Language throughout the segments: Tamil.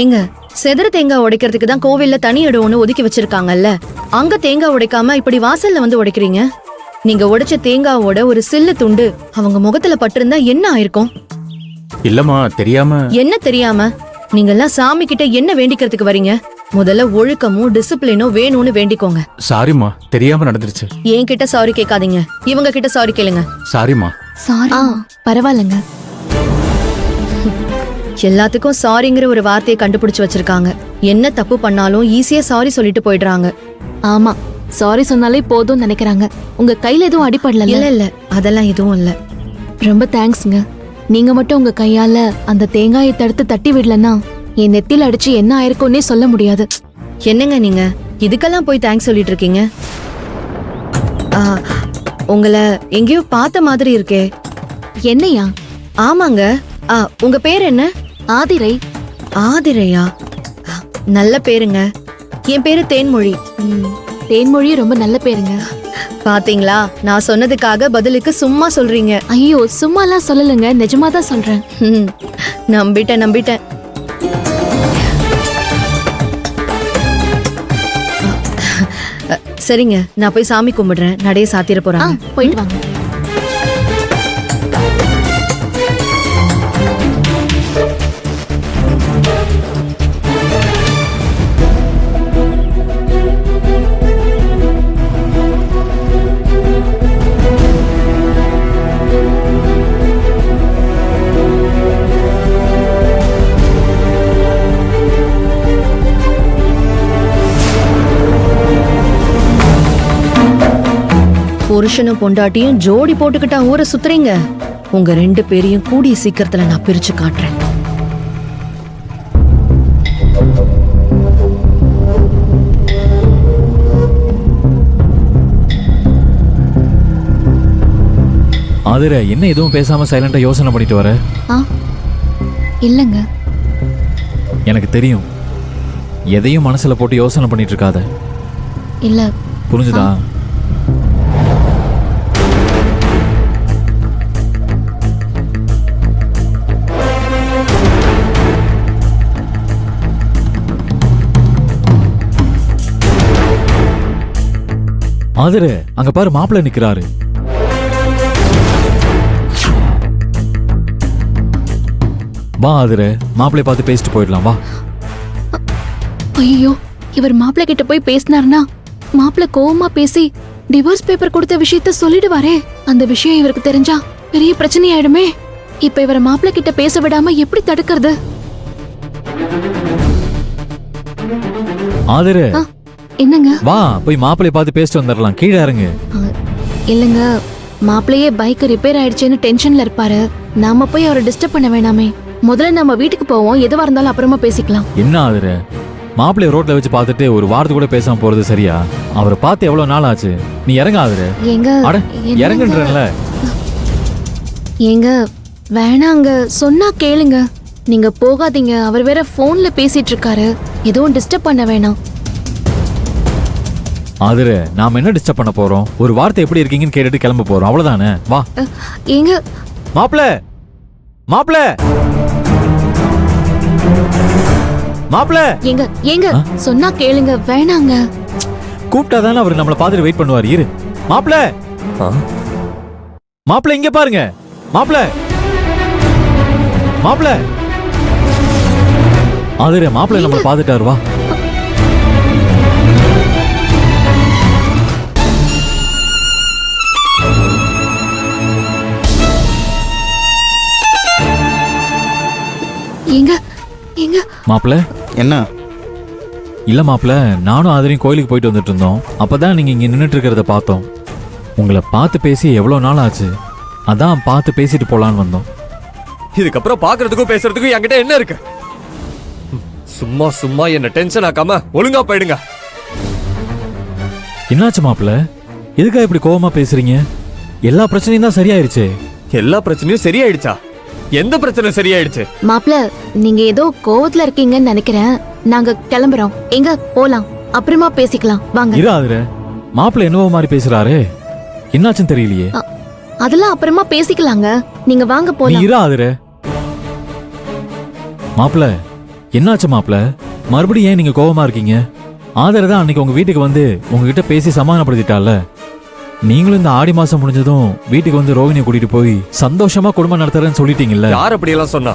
ஏங்க செதற தேங்காய் உடைக்கிறதுக்கு தான் கோவில்ல தனி இடம் ஒண்ணு ஒதுக்கி வச்சிருக்காங்கல்ல, அங்க தேங்காய் உடைக்காம இப்படி வாசல்ல வந்து உடைக்கிறீங்க. நீங்க உடைச்ச தேங்காவோட ஒரு சில்லு துண்டு அவங்க முகத்துல பட்டிருந்தா என்ன ஆயிருக்கும்? இல்லம்மா, தெரியாம. என்ன தெரியாம? நீங்க எல்லாம் சாமி கிட்ட என்ன வேண்டிக்கிறதுக்கு வரீங்க? முதல்ல ஒழுக்கமும் டிசிப்ளினும் வேணும்னு வேண்டிக்கோங்க. சாரிம்மா, தெரியாம நடந்துருச்சு. என்கிட்ட சாரி கேட்காதீங்க, இவங்க கிட்ட சாரி கேளுங்க. சாரிம்மா. சாரி. பரவாயில்லைங்க. எல்லாத்துக்கும் சாரிங்கிற ஒரு வார்த்தையை கண்டுபிடிச்சு வச்சிருக்காங்க. என்ன தப்பு பண்ணாலும் ஈஸியா சாரி சொல்லிட்டு போயிடுறாங்க. ஆமா, சாரி சொன்னாலே போதும் நினைக்கிறாங்க. உங்க கையில எதுவும் அடிபடல? இல்ல இல்ல, அதெல்லாம் எதுவும் இல்ல. ரொம்ப தேங்க்ஸ்ங்க. நீங்க மட்டும் உங்க கையால அந்த தேங்காயை தடுத்து தட்டி விடலன்னா என் நெத்தில அடிச்சு என்ன ஆயிருக்கும்னே சொல்ல முடியாது. என்னங்க நீங்க இதுக்கெல்லாம் போய் தேங்க்ஸ் சொல்லிட்டு இருக்கீங்க? உங்களை எங்கேயோ பார்த்த மாதிரி இருக்கே. என்னையா? ஆமாங்க. உங்க பேர் என்ன? ஆதிரை. ஆதிரையா? நல்ல பேருங்க. என் பேரு தேன்மொழி. தேன்மொழி ரொம்ப நல்ல பேருங்க. பாத்தீங்களா, நான் சொன்னதுக்காக பதிலுக்கு சும்மா சொல்றீங்க. ஐயோ, சும்மாலாம் சொல்லலங்க, நிஜமாதான் சொல்றேன். நம்பிட்டேன். சரிங்க, நான் போய் சாமி கும்பிடுறேன். நடைய சாத்திர போறேன். போயிட்டு வாங்க. புருஷனும் பொண்டாட்டியும் ஜோடி போட்டுக்கிட்டா ஊரை சுத்துறீங்க. உங்க 2 பேரையும் கூடிய சீக்கிரத்துல நான் பிரிச்சு காட்டுறேன். ஆதிரை, என்ன எதுவும் பேசாம சைலண்டா யோசனை பண்ணிட்டு வர? இல்லங்க, எனக்கு தெரியும். எதையும் மனசுல போட்டு யோசனை பண்ணிட்டு இருக்காத. இல்ல. புரிஞ்சுதா? ஆதிரை, அங்க பாரு, மாப்பிள்ளை நிக்கிறாரு. வா ஆதிரை, மாப்பிள்ளை பார்த்து பேசிட்டு போயிடலாம். வா. ஐயோ, இவர் மாப்பிள்ளை கிட்ட போய் பேசினார்னா மாப்பிள்ளை கோவமா பேசி டிவோர்ஸ் பேப்பர் கொடுத்த விஷயத்த சொல்லிடுவாரே. அந்த விஷயம் இவருக்கு தெரிஞ்சா பெரிய பிரச்சனை ஆயிடுமே. இப்ப இவரை மாப்பிள்ளை கிட்ட பேச விடாம எப்படி தடுக்கிறது? ஆதிரை, என்னங்க? வா, போய் மாப்பிள்ளை பார்த்து பேசிட்டு வந்துடலாம். கீழே இறங்கு. இல்லங்க, மாப்பிள்ளையே பைக் ரிப்பேர் ஆயிடுச்சுன்னு டென்ஷன்ல இருப்பாரு. நாம போய் அவரை டிஸ்டர்ப் பண்ண வேணாமே. முதல்ல நம்ம வீட்டுக்கு போவோம், எதுவா இருந்தாலும் அப்புறமா பேசிக்கலாம். என்ன ஆதிரை, மாப்பிள்ளைய ரோட்ல வச்சு பார்த்துட்டு ஒரு வார்த்தை கூட பேசாம போறது சரியா? அவரை பார்த்து எவ்வளவு நாள் ஆச்சு? நீ இறங்க ஆதிரை. எங்க இறங்குன்றல. ஏங்க வேணாங்க, சொன்னா கேளுங்க. நீங்க போகாதீங்க, அவர் வேற போன்ல பேசிட்டு இருக்காரு. எதுவும் டிஸ்டர்ப் பண்ண வேணாம். ஆதிரை, நாம என்ன டிஸ்டர்ப் பண்ண போறோம்? ஒரு வார்த்தை எப்படி இருக்கீங்கன்னு கேட்டுட்டு கிளம்ப போறோம், அவ்வளவுதானே? வா. ஏங்க மாப்பிள்ளை, மாப்பிள்ளை, மாப்பிள்ளை. ஏங்க ஏங்க சொன்னா கேளுங்க, வேணாங்க. கூப்பிட்டாதானே அவர் நம்மளை பார்த்துட்டு வெயிட் பண்ணுவார். இரு. மாப்பிள்ளை, மாப்பிள்ளை இங்க பாருங்க. மாப்பிள்ளை, மாப்பிள்ளை. ஆதிரை, மாப்பிள்ளை நம்மளை பார்த்துட்டாரு. வா. ஏங்க ஏங்க மாப்பிள்ளை. என்ன? இல்ல மாப்பிள்ளை, நானும் ஆதிரையும் கோயிலுக்கு போயிட்டு வந்துட்டு இருந்தோம். அப்பதான் நீங்க இங்க நின்னுட்டு இருக்கிறத பார்த்தோம். உங்களை பார்த்து பேசி எவ்வளவு நாள் ஆச்சு, அதான் பார்த்து பேசிட்டு போலான்னு வந்தோம். இதுக்கப்புறம் பாக்குறதுக்கும் பேசுறதுக்கும் என்கிட்ட என்ன இருக்கு? சும்மா சும்மா என்ன டென்ஷன் ஆக்காம ஒழுங்கா போயிடுங்க. என்னாச்சு மாப்பிள்ளை, எதுக்கா இப்படி கோவமா பேசுறீங்க? எல்லா பிரச்சனையும் தான் சரியாயிருச்சு. எல்லா பிரச்சனையும் சரியாயிடுச்சா? எந்த பிரச்சனை சரியாயிடுச்சு? மாப்பிள்ள, நீங்க ஏதோ கோவத்துல இருக்கீங்கன்னு நினைக்கிறேன். நாங்க கிளம்புறோம். எங்க போலாம், அப்புறமா பேசிக்கலாம். வாங்க. இரு ஆதிரை, மாப்பிள்ளை என்னவோ மாதிரி பேசுறாரு. என்னாச்சுன்னு தெரியலையே. அதெல்லாம் அப்புறமா பேசிக்கலாங்க. நீங்க வாங்க போலாம். இரு ஆதிரை. மாப்பிள்ளை, என்னாச்சு மாப்ள? மறுபடியும் ஏன் நீங்க கோவமா இருக்கீங்க? ஆதர தான் அன்னைக்கு உங்க வீட்டுக்கு வந்து உங்ககிட்ட பேசி சமாதானப்படுத்திட்டால. நீங்களும் இந்த ஆடி மாசம் முடிஞ்சதும் வீட்டுக்கு வந்து ரோகிணியை கூட்டிட்டு போய் சந்தோஷமா குடும்பம் நடத்துறேன்னு சொல்லிட்டீங்கல்ல. யார் அப்படி எல்லாம் சொன்னா?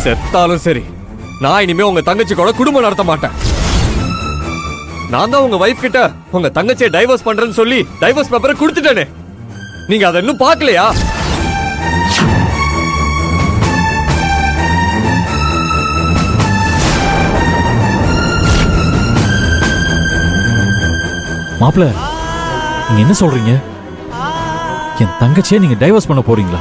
செத்தாலும் சரி, நான் இனிமே உங்க தங்கச்சி கூட குடும்பம் நடத்த மாட்டேன். நான் தான் உங்க வைஃப் கிட்ட உங்க தங்கச்சியை டைவர்ஸ் பண்றேன்னு சொல்லி டைவர்ஸ் பேப்பரை கொடுத்துட்டேனே. நீங்க அதை இன்னும் பார்க்கலையா? மாப்ள, நீங்க என்ன சொல்றீங்க? என் தங்கச்சியை நீங்க டைவர்ஸ் பண்ண போறீங்களா?